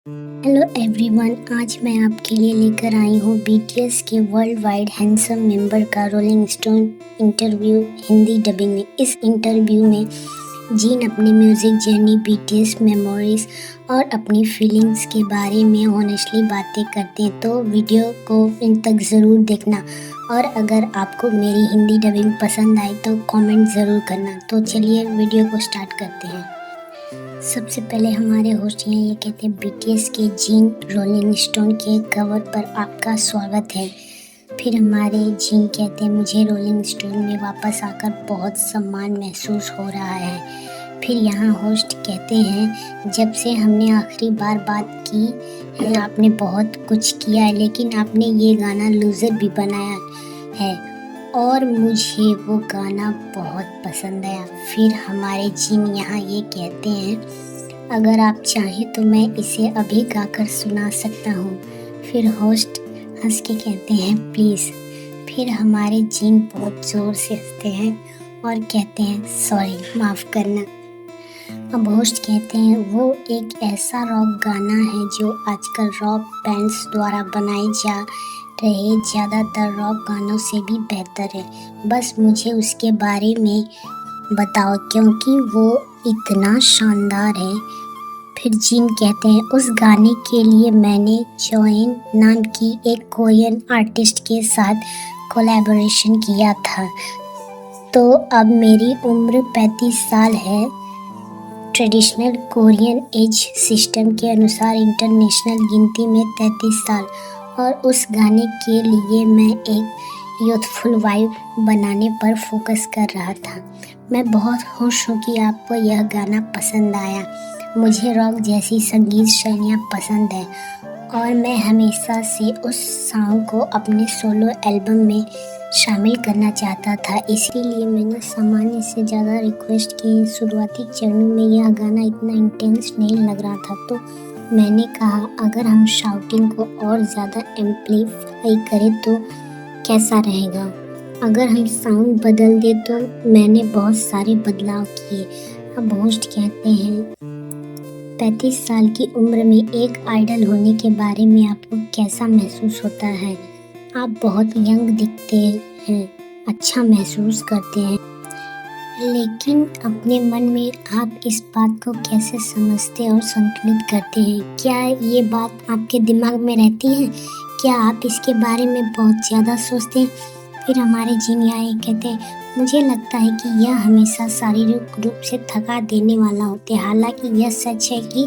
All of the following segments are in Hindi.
हेलो एवरीवन, आज मैं आपके लिए लेकर आई हूँ बीटीएस के वर्ल्ड वाइड हैंडसम मेंबर का rolling stone interview Hindi dubbing में। इस इंटरव्यू में जीन अपनी म्यूज़िक जर्नी, बीटीएस मेमोरीज और अपनी फीलिंग्स के बारे में ऑनेस्टली बातें करते हैं, तो वीडियो को इन तक ज़रूर देखना। और अगर आपको मेरी हिंदी डबिंग पसंद आई तो कमेंट ज़रूर करना। तो चलिए वीडियो को स्टार्ट करते हैं। सबसे पहले हमारे होस्ट हैं, ये कहते हैं बीटीएस के जीन रोलिंग स्टोन के कवर पर आपका स्वागत है। फिर हमारे जीन कहते हैं मुझे रोलिंग स्टोन में वापस आकर बहुत सम्मान महसूस हो रहा है। फिर यहाँ होस्ट कहते हैं जब से हमने आखिरी बार बात की है आपने बहुत कुछ किया है, लेकिन आपने ये गाना लूज़र भी बनाया है और मुझे वो गाना बहुत पसंद आया। फिर हमारे जीन यहाँ ये कहते हैं अगर आप चाहें तो मैं इसे अभी गाकर सुना सकता हूँ। फिर होस्ट हंस के कहते हैं प्लीज़। फिर हमारे जीन बहुत ज़ोर से हंसते हैं और कहते हैं सॉरी, माफ़ करना। अब होस्ट कहते हैं वो एक ऐसा रॉक गाना है जो आजकल रॉक बैंड्स द्वारा बनाए जा रहे ज़्यादातर रॉक गानों से भी बेहतर है। बस मुझे उसके बारे में बताओ क्योंकि वो इतना शानदार है। फिर जीन कहते हैं उस गाने के लिए मैंने जोइन नाम की एक कोरियन आर्टिस्ट के साथ कोलैबोरेशन किया था। तो अब मेरी उम्र 35 साल है। ट्रेडिशनल कोरियन एज सिस्टम के अनुसार इंटरनेशनल गिनती में 33 साल, और उस गाने के लिए मैं एक यूथफुल वाइब बनाने पर फोकस कर रहा था। मैं बहुत खुश हूँ कि आपको यह गाना पसंद आया। मुझे रॉक जैसी संगीत शैलियाँ पसंद है और मैं हमेशा से उस सॉन्ग को अपने सोलो एल्बम में शामिल करना चाहता था, इसीलिए मैंने सामान्य से ज़्यादा रिक्वेस्ट की। शुरुआती चरणों में यह गाना इतना इंटेंस नहीं लग रहा था, तो मैंने कहा अगर हम शाउटिंग को और ज़्यादा एम्पलीफाई करें तो कैसा रहेगा। अगर हम साउंड बदल दें तो मैंने बहुत सारे बदलाव किए। अब होस्ट कहते हैं 35 साल की उम्र में एक आइडल होने के बारे में आपको कैसा महसूस होता है? आप बहुत यंग दिखते हैं, अच्छा महसूस करते हैं, लेकिन अपने मन में आप इस बात को कैसे समझते और संतुलित करते हैं? क्या ये बात आपके दिमाग में रहती है? क्या आप इसके बारे में बहुत ज़्यादा सोचते हैं? फिर हमारे जीन यहाँ कहते हैं मुझे लगता है कि यह हमेशा शारीरिक रूप से थका देने वाला होता है। हालांकि यह सच है कि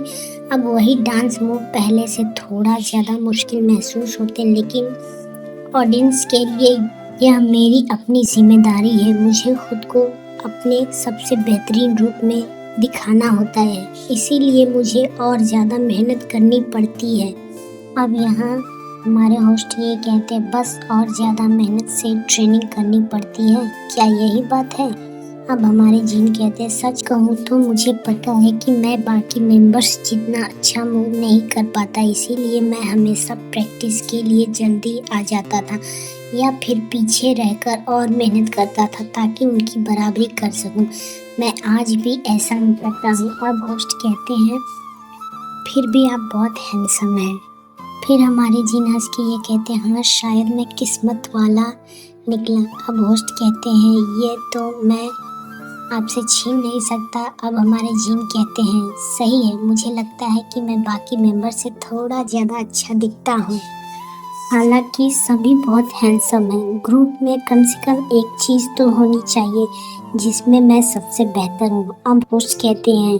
अब वही डांस मूव पहले से थोड़ा ज़्यादा मुश्किल महसूस होते हैं, लेकिन ऑडियंस के लिए यह मेरी अपनी जिम्मेदारी है। मुझे खुद को अपने सबसे बेहतरीन रूप में दिखाना होता है, इसीलिए मुझे और ज़्यादा मेहनत करनी पड़ती है। अब यहाँ हमारे होस्ट ये कहते हैं बस और ज़्यादा मेहनत से ट्रेनिंग करनी पड़ती है, क्या यही बात है? अब हमारे जीन कहते हैं सच कहूँ तो मुझे पता है कि मैं बाकी मेंबर्स जितना अच्छा मूव नहीं कर पाता, इसीलिए मैं हमेशा प्रैक्टिस के लिए जल्दी आ जाता था या फिर पीछे रहकर और मेहनत करता था ताकि उनकी बराबरी कर सकूं। मैं आज भी ऐसा नहीं करता हूँ। अब होस्ट कहते हैं फिर भी आप बहुत हैंडसम हैं। फिर हमारे जीन हंस के ये कहते हैं हाँ शायद मैं किस्मत वाला निकला। अब होस्ट कहते हैं ये तो मैं आपसे छीन नहीं सकता। अब हमारे जीन कहते हैं सही है, मुझे लगता है कि मैं बाकी मेंबर से थोड़ा ज़्यादा अच्छा दिखता हूँ, हालांकि सभी बहुत हैंडसम हैं। ग्रुप में कम से कम एक चीज़ तो होनी चाहिए जिसमें मैं सबसे बेहतर हूँ। अब होस्ट कहते हैं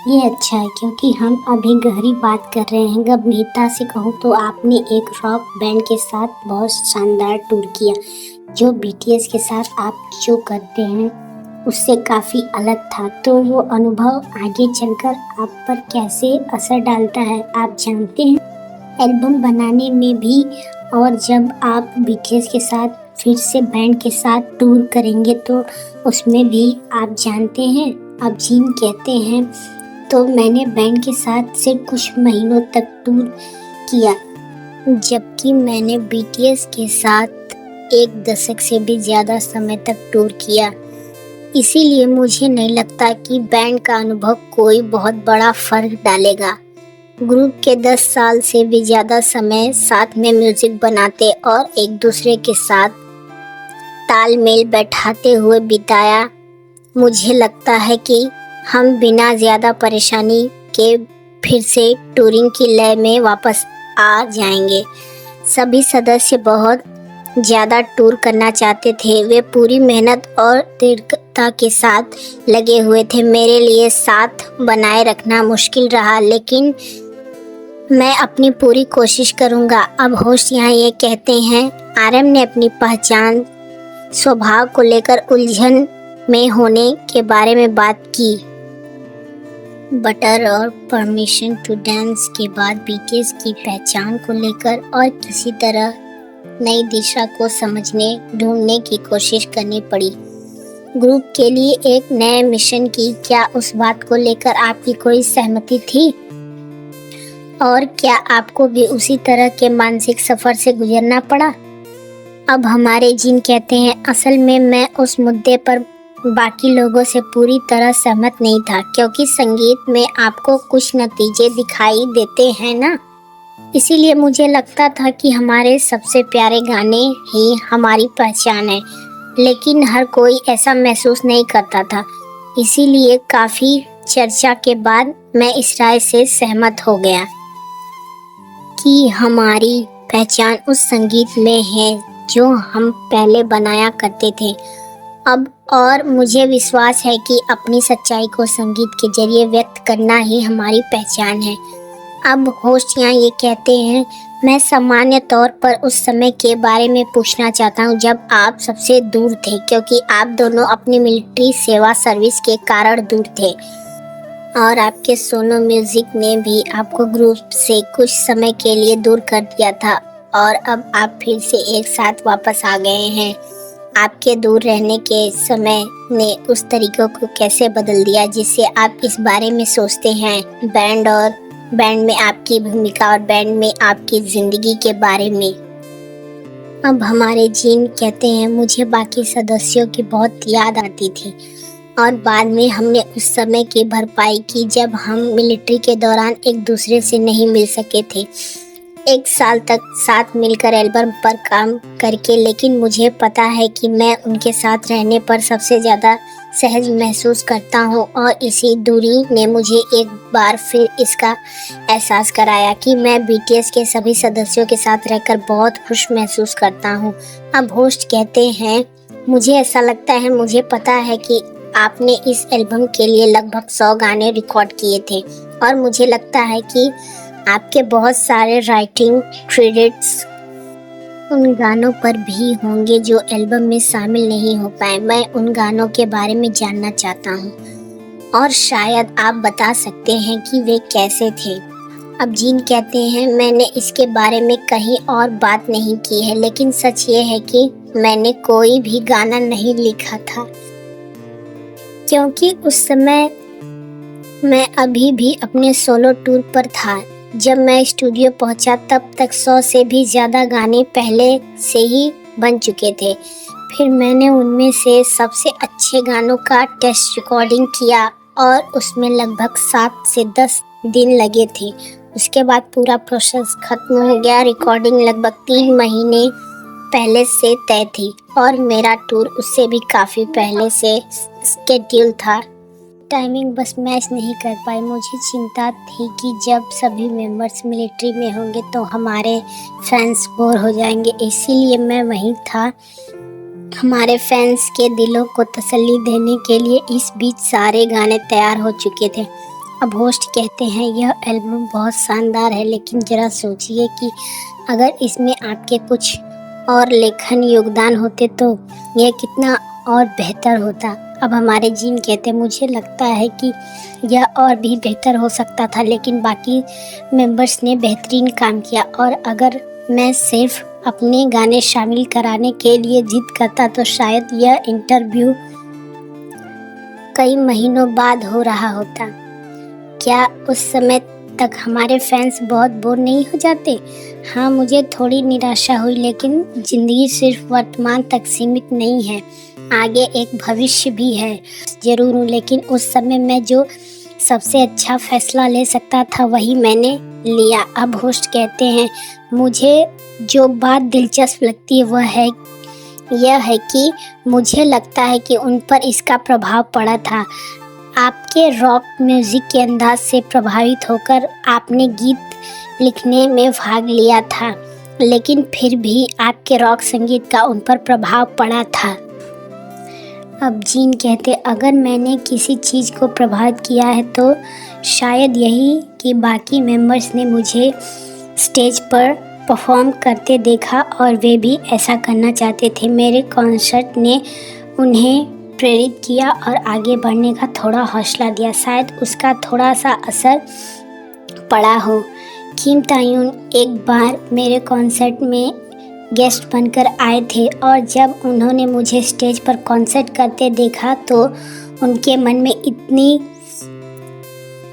ये अच्छा है क्योंकि हम अभी गहरी बात कर रहे हैं। गंभीरता से कहूँ तो आपने एक रॉक बैंड के साथ बहुत शानदार टूर किया, जो बीटीएस के साथ आप जो करते हैं उससे काफ़ी अलग था। तो वो अनुभव आगे चलकर आप पर कैसे असर डालता है आप जानते हैं, एल्बम बनाने में भी, और जब आप बीटीएस के साथ फिर से बैंड के साथ टूर करेंगे तो उसमें भी आप जानते हैं। अब जीन कहते हैं तो मैंने बैंड के साथ सिर्फ कुछ महीनों तक टूर किया, जबकि मैंने बीटीएस के साथ एक दशक से भी ज़्यादा समय तक टूर किया। इसीलिए मुझे नहीं लगता कि बैंड का अनुभव कोई बहुत बड़ा फर्क डालेगा। ग्रुप के 10 साल से भी ज़्यादा समय साथ में म्यूज़िक बनाते और एक दूसरे के साथ तालमेल बैठाते हुए बिताया। मुझे लगता है कि हम बिना ज़्यादा परेशानी के फिर से टूरिंग की लय में वापस आ जाएंगे। सभी सदस्य बहुत ज़्यादा टूर करना चाहते थे। वे पूरी मेहनत और दृढ़ता के साथ लगे हुए थे। मेरे लिए साथ बनाए रखना मुश्किल रहा, लेकिन मैं अपनी पूरी कोशिश करूँगा। अब होस्ट यहाँ ये कहते हैं, आरएम ने अपनी पहचान, स्वभाव को लेकर उलझन में होने के बारे में बात की। बटर और परमिशन टू डांस के बाद बीटीएस की पहचान को लेकर और किसी तरह नई दिशा को ढूंढने की कोशिश करनी पड़ी। ग्रुप के लिए एक नए मिशन की क्या उस बात को लेकर आपकी कोई सहमति थी? और क्या आपको भी उसी तरह के मानसिक सफर से गुजरना पड़ा? अब हमारे जिन कहते हैं, असल में मैं उस मुद्दे पर बाकी लोगों से पूरी तरह सहमत नहीं था, क्योंकि संगीत में आपको कुछ नतीजे दिखाई देते हैं ना। इसीलिए मुझे लगता था कि हमारे सबसे प्यारे गाने ही हमारी पहचान है, लेकिन हर कोई ऐसा महसूस नहीं करता था। इसीलिए काफ़ी चर्चा के बाद मैं इस राय से सहमत हो गया कि हमारी पहचान उस संगीत में है जो हम पहले बनाया करते थे। अब और मुझे विश्वास है कि अपनी सच्चाई को संगीत के जरिए व्यक्त करना ही हमारी पहचान है। अब होस्ट यहाँ ये कहते हैं, मैं सामान्य तौर पर उस समय के बारे में पूछना चाहता हूँ जब आप सबसे दूर थे, क्योंकि आप दोनों अपनी मिलिट्री सेवा सर्विस के कारण दूर थे और आपके सोलो म्यूजिक ने भी आपको ग्रुप से कुछ समय के लिए दूर कर दिया था और अब आप फिर से एक साथ वापस आ गए हैं। आपके दूर रहने के समय ने उस तरीकों को कैसे बदल दिया जिससे आप इस बारे में सोचते हैं, बैंड में आपकी भूमिका और बैंड में आपकी ज़िंदगी के बारे में? अब हमारे जीन कहते हैं, मुझे बाकी सदस्यों की बहुत याद आती थी और बाद में हमने उस समय की भरपाई की जब हम मिलिट्री के दौरान एक दूसरे से नहीं मिल सके थे। एक साल तक साथ मिलकर एल्बम पर काम करके, लेकिन मुझे पता है कि मैं उनके साथ रहने पर सबसे ज़्यादा सहज महसूस करता हूँ और इसी दूरी ने मुझे एक बार फिर इसका एहसास कराया कि मैं बीटीएस के सभी सदस्यों के साथ रहकर बहुत खुश महसूस करता हूँ। अब होस्ट कहते हैं, मुझे ऐसा लगता है, मुझे पता है कि आपने इस एल्बम के लिए लगभग 100 गाने रिकॉर्ड किए थे और मुझे लगता है कि आपके बहुत सारे राइटिंग क्रेडिट्स उन गानों पर भी होंगे जो एल्बम में शामिल नहीं हो पाए। मैं उन गानों के बारे में जानना चाहता हूँ और शायद आप बता सकते हैं कि वे कैसे थे। अब जीन कहते हैं, मैंने इसके बारे में कहीं और बात नहीं की है, लेकिन सच ये है कि मैंने कोई भी गाना नहीं लिखा था क्योंकि उस समय मैं अभी भी अपने सोलो टूर पर था। जब मैं स्टूडियो पहुंचा तब तक 100 से भी ज़्यादा गाने पहले से ही बन चुके थे। फिर मैंने उनमें से सबसे अच्छे गानों का टेस्ट रिकॉर्डिंग किया और उसमें लगभग 7 से 10 दिन लगे थे। उसके बाद पूरा प्रोसेस खत्म हो गया। रिकॉर्डिंग लगभग 3 महीने पहले से तय थी और मेरा टूर उससे भी काफ़ी पहले से स्केड्यूल था। टाइमिंग बस मैच नहीं कर पाई। मुझे चिंता थी कि जब सभी मेंबर्स मिलिट्री में होंगे तो हमारे फैंस बोर हो जाएंगे, इसीलिए मैं वहीं था। हमारे फैंस के दिलों को तसल्ली देने के लिए इस बीच सारे गाने तैयार हो चुके थे। अब होस्ट कहते हैं, यह एल्बम बहुत शानदार है, लेकिन ज़रा सोचिए कि अगर इसमें आपके कुछ और लेखन योगदान होते तो यह कितना और बेहतर होता। अब हमारे जीन कहते हैं, मुझे लगता है कि यह और भी बेहतर हो सकता था, लेकिन बाकी मेंबर्स ने बेहतरीन काम किया और अगर मैं सिर्फ अपने गाने शामिल कराने के लिए जिद करता तो शायद यह इंटरव्यू कई महीनों बाद हो रहा होता। क्या उस समय तक हमारे फैंस बहुत बोर नहीं हो जाते? हाँ, मुझे थोड़ी निराशा हुई, लेकिन ज़िंदगी सिर्फ वर्तमान तक सीमित नहीं है, आगे एक भविष्य भी है। ज़रूर हूँ, लेकिन उस समय मैं जो सबसे अच्छा फैसला ले सकता था वही मैंने लिया। अब होस्ट कहते हैं, मुझे जो बात दिलचस्प लगती है यह है कि मुझे लगता है कि उन पर इसका प्रभाव पड़ा था। आपके रॉक म्यूज़िक के अंदाज से प्रभावित होकर आपने गीत लिखने में भाग लिया था, लेकिन फिर भी आपके रॉक संगीत का उन पर प्रभाव पड़ा था। अब जीन कहते, अगर मैंने किसी चीज़ को प्रभावित किया है तो शायद यही कि बाकी मेंबर्स ने मुझे स्टेज पर परफॉर्म करते देखा और वे भी ऐसा करना चाहते थे। मेरे कॉन्सर्ट ने उन्हें प्रेरित किया और आगे बढ़ने का थोड़ा हौसला दिया। शायद उसका थोड़ा सा असर पड़ा हो। किम तायुन एक बार मेरे कॉन्सर्ट में गेस्ट बनकर आए थे और जब उन्होंने मुझे स्टेज पर कॉन्सर्ट करते देखा तो उनके मन में इतनी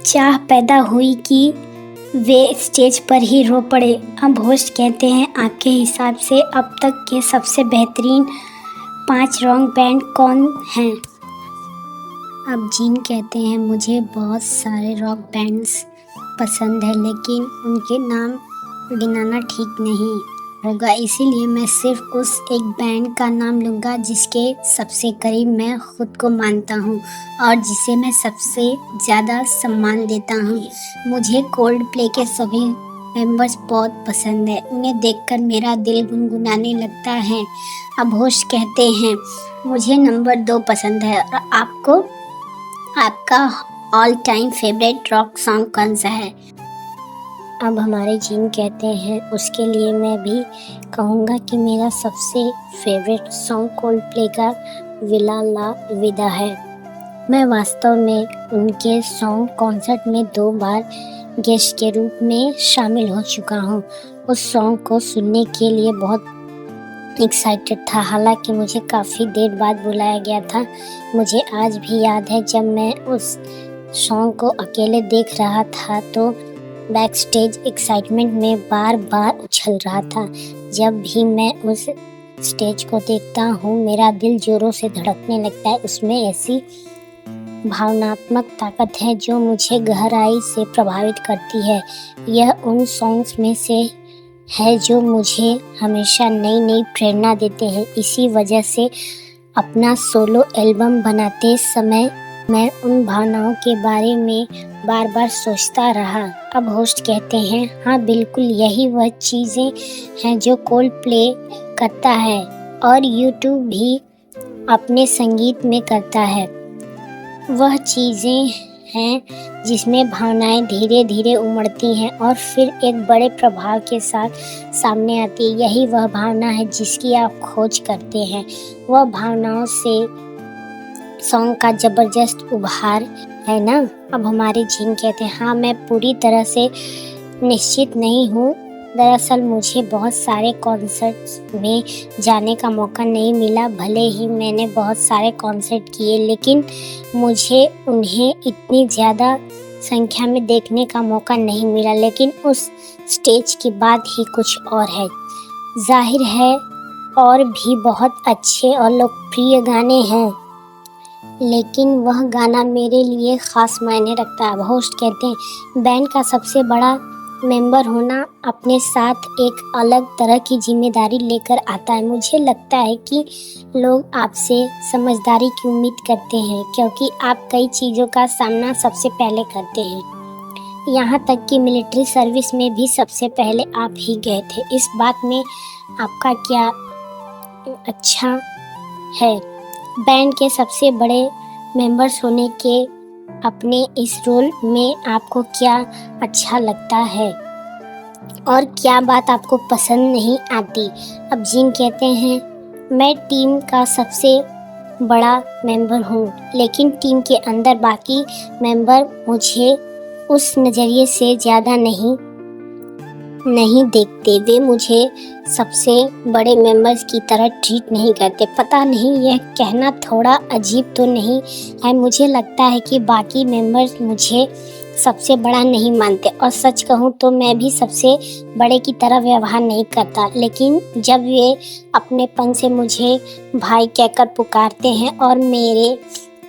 चाह पैदा हुई कि वे स्टेज पर ही रो पड़े। अब होस्ट कहते हैं, आपके हिसाब से अब तक के सबसे बेहतरीन 5 रॉक बैंड कौन हैं? अब जीन कहते हैं, मुझे बहुत सारे रॉक बैंड्स पसंद है, लेकिन उनके नाम गिनाना ठीक नहीं होगा, इसीलिए मैं सिर्फ उस एक बैंड का नाम लूँगा जिसके सबसे करीब मैं खुद को मानता हूँ और जिसे मैं सबसे ज़्यादा सम्मान देता हूँ। मुझे कोल्ड प्ले के सभी मेंबर्स बहुत पसंद है, उन्हें देखकर मेरा दिल गुनगुनाने लगता है। अब होस्ट कहते हैं, मुझे नंबर 2 पसंद है और आपको आपका all time favourite rock song कौन सा है? अब हमारे जीन कहते हैं, उसके लिए मैं भी कहूँगा कि मेरा सबसे फेवरेट सॉन्ग कोल्ड प्ले का विला ला विदा है। मैं वास्तव में उनके सॉन्ग कॉन्सर्ट में 2 बार गेस्ट के रूप में शामिल हो चुका हूँ। उस सॉन्ग को सुनने के लिए बहुत एक्साइटेड था, हालांकि मुझे काफ़ी देर बाद बुलाया गया था। मुझे आज भी याद है जब मैं उस सॉन्ग को अकेले देख रहा था तो बैक स्टेज एक्साइटमेंट में बार बार उछल रहा था। जब भी मैं उस स्टेज को देखता हूँ मेरा दिल जोरों से धड़कने लगता है। उसमें ऐसी भावनात्मक ताकत है जो मुझे गहराई से प्रभावित करती है। यह उन सॉन्ग्स में से है जो मुझे हमेशा नई नई प्रेरणा देते हैं। इसी वजह से अपना सोलो एल्बम बनाते समय मैं उन भावनाओं के बारे में बार बार सोचता रहा। अब होस्ट कहते हैं, हाँ बिल्कुल, यही वह चीज़ें हैं जो कोल्ड प्ले करता है और यूट्यूब भी अपने संगीत में करता है। वह चीज़ें हैं जिसमें भावनाएं धीरे धीरे उमड़ती हैं और फिर एक बड़े प्रभाव के साथ सामने आती है। यही वह भावना है जिसकी आप खोज करते हैं। वह भावनाओं से सॉन्ग का ज़बरदस्त उभार है ना। अब हमारे जीन कहते हैं, हाँ मैं पूरी तरह से निश्चित नहीं हूँ। दरअसल मुझे बहुत सारे कॉन्सर्ट्स में जाने का मौका नहीं मिला। भले ही मैंने बहुत सारे कॉन्सर्ट किए लेकिन मुझे उन्हें इतनी ज़्यादा संख्या में देखने का मौका नहीं मिला। लेकिन उस स्टेज की बात ही कुछ और है। जाहिर है और भी बहुत अच्छे और लोकप्रिय गाने हैं, लेकिन वह गाना मेरे लिए ख़ास मायने रखता है। होस्ट कहते हैं, बैंड का सबसे बड़ा मेंबर होना अपने साथ एक अलग तरह की जिम्मेदारी लेकर आता है। मुझे लगता है कि लोग आपसे समझदारी की उम्मीद करते हैं क्योंकि आप कई चीज़ों का सामना सबसे पहले करते हैं। यहाँ तक कि मिलिट्री सर्विस में भी सबसे पहले आप ही गए थे। इस बात में आपका क्या अच्छा है? बैंड के सबसे बड़े मेंबर्स होने के अपने इस रोल में आपको क्या अच्छा लगता है और क्या बात आपको पसंद नहीं आती? अब जीन कहते हैं, मैं टीम का सबसे बड़ा मेंबर हूँ, लेकिन टीम के अंदर बाकी मेंबर मुझे उस नज़रिए से ज़्यादा नहीं देखते। वे मुझे सबसे बड़े मेंबर्स की तरह ट्रीट नहीं करते। पता नहीं यह कहना थोड़ा अजीब तो नहीं है। मुझे लगता है कि बाकी मेंबर्स मुझे सबसे बड़ा नहीं मानते और सच कहूँ तो मैं भी सबसे बड़े की तरह व्यवहार नहीं करता। लेकिन जब वे अपनेपन से मुझे भाई कहकर पुकारते हैं और मेरे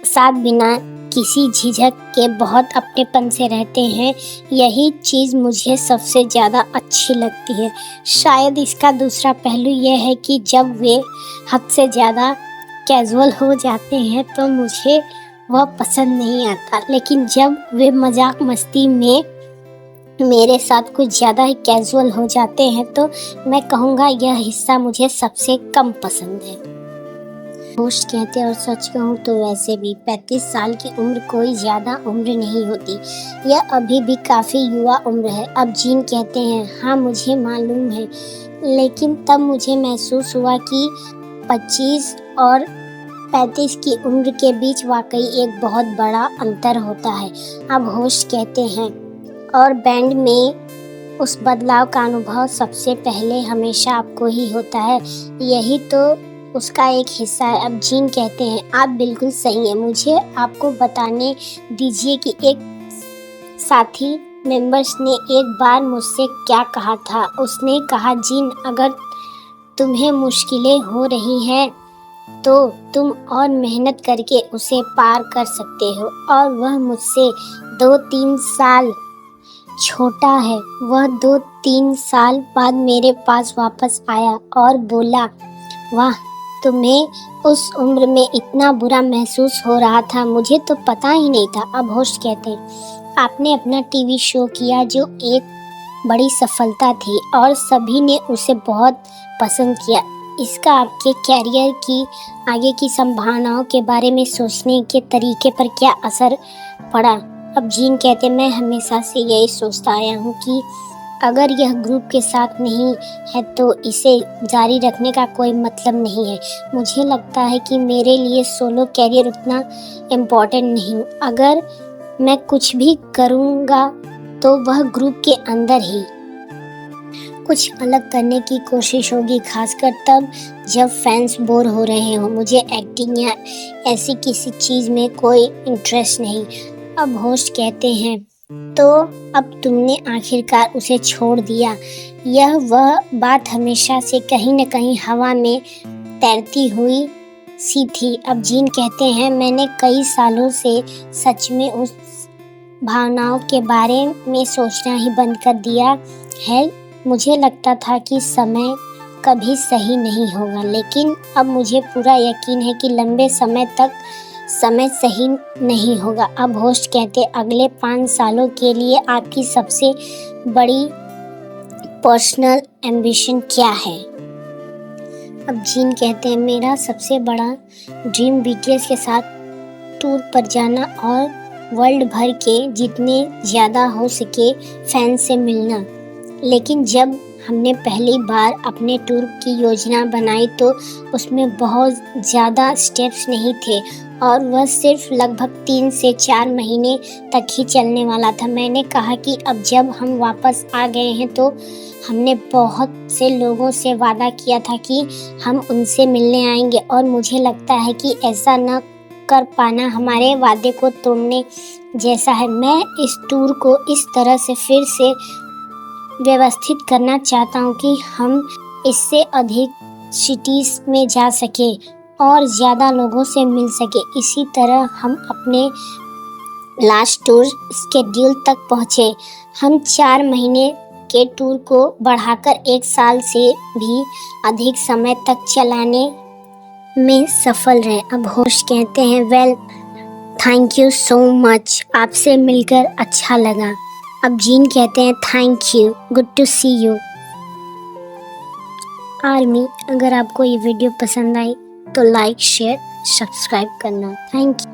साथ बिना किसी झिझक के बहुत अपनेपन से रहते हैं। यही चीज़ मुझे सबसे ज़्यादा अच्छी लगती है। शायद इसका दूसरा पहलू यह है कि जब वे हद से ज़्यादा कैजुअल हो जाते हैं तो मुझे वह पसंद नहीं आता, लेकिन जब वे मजाक मस्ती में मेरे साथ कुछ ज़्यादा ही कैजुअल हो जाते हैं तो मैं कहूँगा यह हिस्सा मुझे सबसे कम पसंद है। होस्ट कहते हैं, और सच कहूँ तो वैसे भी 35 साल की उम्र कोई ज़्यादा उम्र नहीं होती। यह अभी भी काफ़ी युवा उम्र है। अब जीन कहते हैं, हाँ मुझे मालूम है, लेकिन तब मुझे महसूस हुआ कि 25 और 35 की उम्र के बीच वाकई एक बहुत बड़ा अंतर होता है। अब होस्ट कहते हैं, और बैंड में उस बदलाव का अनुभव सबसे पहले हमेशा आपको ही होता है। यही तो उसका एक हिस्सा है। अब जीन कहते हैं, आप बिल्कुल सही हैं। मुझे आपको बताने दीजिए कि एक साथी मेंबर्स ने एक बार मुझसे क्या कहा था। उसने कहा, जीन अगर तुम्हें मुश्किलें हो रही हैं तो तुम और मेहनत करके उसे पार कर सकते हो। और वह मुझसे 2-3 साल छोटा है। वह 2-3 साल बाद मेरे पास वापस आया और बोला, वाह, तुम्हें उस उम्र में इतना बुरा महसूस हो रहा था, मुझे तो पता ही नहीं था। अब होस्ट कहते हैं, आपने अपना टीवी शो किया जो एक बड़ी सफलता थी और सभी ने उसे बहुत पसंद किया। इसका आपके कैरियर की आगे की संभावनाओं के बारे में सोचने के तरीके पर क्या असर पड़ा? अब जीन कहते हैं, मैं हमेशा से यही सोचता आया हूँ कि अगर यह ग्रुप के साथ नहीं है तो इसे जारी रखने का कोई मतलब नहीं है। मुझे लगता है कि मेरे लिए सोलो कैरियर उतना इम्पोर्टेंट नहीं। अगर मैं कुछ भी करूँगा तो वह ग्रुप के अंदर ही कुछ अलग करने की कोशिश होगी, खासकर तब जब फैंस बोर हो रहे हो। मुझे एक्टिंग या ऐसी किसी चीज़ में कोई इंटरेस्ट नहीं। अब होस्ट कहते हैं, तो अब तुमने आखिरकार उसे छोड़ दिया। यह वह बात हमेशा से कहीं न कहीं हवा में तैरती हुई सी थी। अब जीन कहते हैं, मैंने कई सालों से सच में उस भावनाओं के बारे में सोचना ही बंद कर दिया है। मुझे लगता था कि समय कभी सही नहीं होगा, लेकिन अब मुझे पूरा यकीन है कि लंबे समय तक समय सही नहीं होगा। अब होस्ट कहते, अगले 5 सालों के लिए आपकी सबसे बड़ी पर्सनल एम्बिशन क्या है? अब जीन कहते हैं, मेरा सबसे बड़ा ड्रीम बीटीएस के साथ टूर पर जाना और वर्ल्ड भर के जितने ज़्यादा हो सके फैंस से मिलना। लेकिन जब हमने पहली बार अपने टूर की योजना बनाई तो उसमें बहुत ज़्यादा स्टेप्स नहीं थे और वह सिर्फ लगभग 3 से 4 महीने तक ही चलने वाला था। मैंने कहा कि अब जब हम वापस आ गए हैं तो हमने बहुत से लोगों से वादा किया था कि हम उनसे मिलने आएंगे, और मुझे लगता है कि ऐसा न कर पाना हमारे वादे को तोड़ने जैसा है। मैं इस टूर को इस तरह से फिर से व्यवस्थित करना चाहता हूँ कि हम इससे अधिक सिटीज़ में जा सके और ज़्यादा लोगों से मिल सके। इसी तरह हम अपने लास्ट टूर स्केड्यूल तक पहुँचे। हम 4 महीने के टूर को बढ़ाकर 1 साल से भी अधिक समय तक चलाने में सफल रहे। अब होस्ट कहते हैं, well thank you so much, आपसे मिलकर अच्छा लगा। अब जीन कहते हैं, thank you, good to see you. Army, अगर आपको ये वीडियो पसंद आई तो लाइक, शेयर, सब्सक्राइब करना। Thank you.